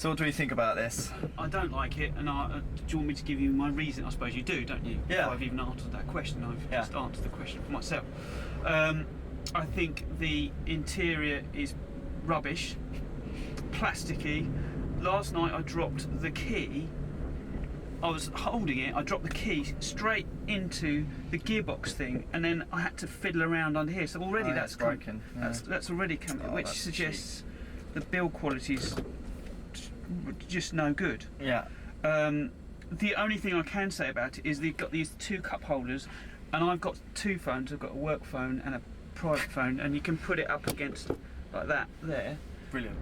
So what do we think about this? I don't like it, and do you want me to give you my reason? I suppose you do, don't you? Yeah. I've even answered that question. I've just answered the question for myself. I think the interior is rubbish, plasticky. Last night I dropped the key. I was holding it, I dropped the key straight into the gearbox thing, and then I had to fiddle around under here. So already that's broken. That's already coming, which suggests the build quality's just no good. Yeah. The only thing I can say about it is they've got these two cup holders, and I've got two phones. I've got a work phone and a private phone, and you can put it up against like that there. Brilliant.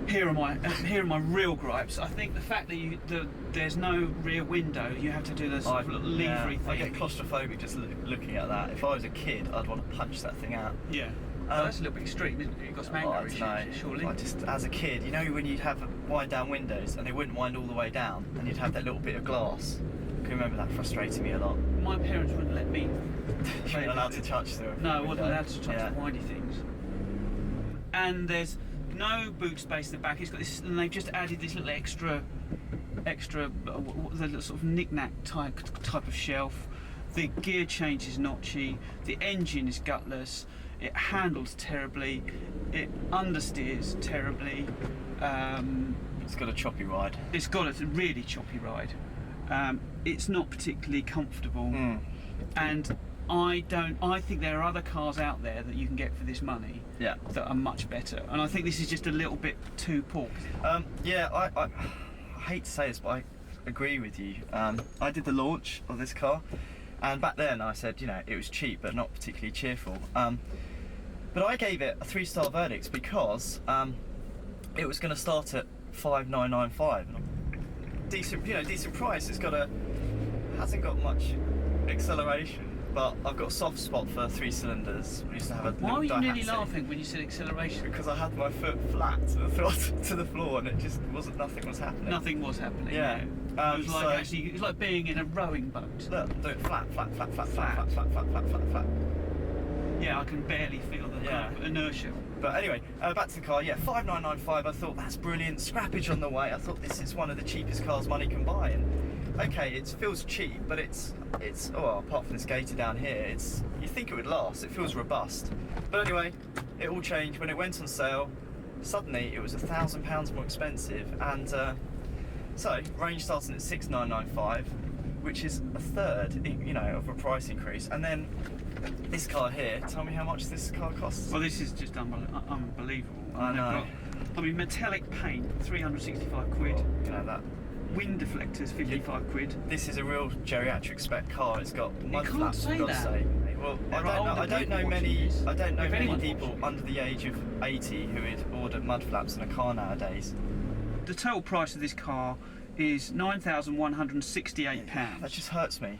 Here are my real gripes. I think the fact that there's no rear window, you have to do this sort of little levery thing. I get claustrophobic just looking at that. If I was a kid, I'd want to punch that thing out. Yeah. That's a little bit extreme, isn't it? You've got some anger issues, surely. I just, as a kid, you know when you'd have wind down windows and they wouldn't wind all the way down, and you'd have that little bit of glass. I can remember that frustrating me a lot. My parents wouldn't let me. You weren't allowed to touch the window. No, I wasn't allowed to touch the windy things. And there's no boot space in the back. It's got this, and they've just added this little extra, the little sort of knick-knack type of shelf. The gear change is notchy. The engine is gutless. It handles terribly. It understeers terribly. It's got a choppy ride. It's got a really choppy ride. It's not particularly comfortable, and I think there are other cars out there that you can get for this money that are much better, and I think this is just a little bit too poor. Yeah, I hate to say this, but I agree with you. I did the launch of this car, and back then I said, you know, it was cheap but not particularly cheerful. But I gave it a 3-star verdict because it was going to start at 5,995. Decent price. Hasn't got much acceleration, but I've got a soft spot for 3 cylinders. We used to have a Why were you nearly laughing when you said acceleration? Because I had my foot flat to the floor, and it just nothing was happening. Nothing was happening. Yeah. It was like it was like being in a rowing boat. Look, do it flat. Yeah, I can barely feel the kind of inertia. But anyway, back to the car. Yeah, 5,995. I thought that's brilliant. Scrappage on the way. I thought this is one of the cheapest cars money can buy. And okay, it feels cheap, but it's apart from this gator down here, you think it would last. It feels robust. But anyway, it all changed when it went on sale. Suddenly, it was £1,000 more expensive, and so range starting at 6,995, which is a third, of a price increase. And then this car here, tell me how much this car costs. Well, this is just unbelievable. I know. Metallic paint, 365 quid. That. Wind deflectors, 55 quid. This is a real geriatric spec car. It's got mud flaps. You can't say that. Well, I don't know many people under the age of 80 who would order mud flaps in a car nowadays. The total price of this car is £9,168. That just hurts me.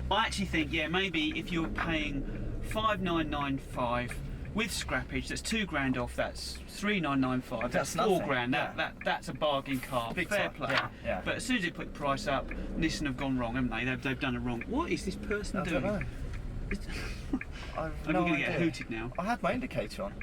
I actually think, maybe if you're paying £5,995 with scrappage, that's £2,000 off. That's £3,995. That's £4,000. That's a bargain car. Fair play. Yeah. But as soon as they put the price up, Nissan have gone wrong, haven't they? They've done it wrong. What is this person doing? I don't know. I'm going to get hooted now. I had my indicator on.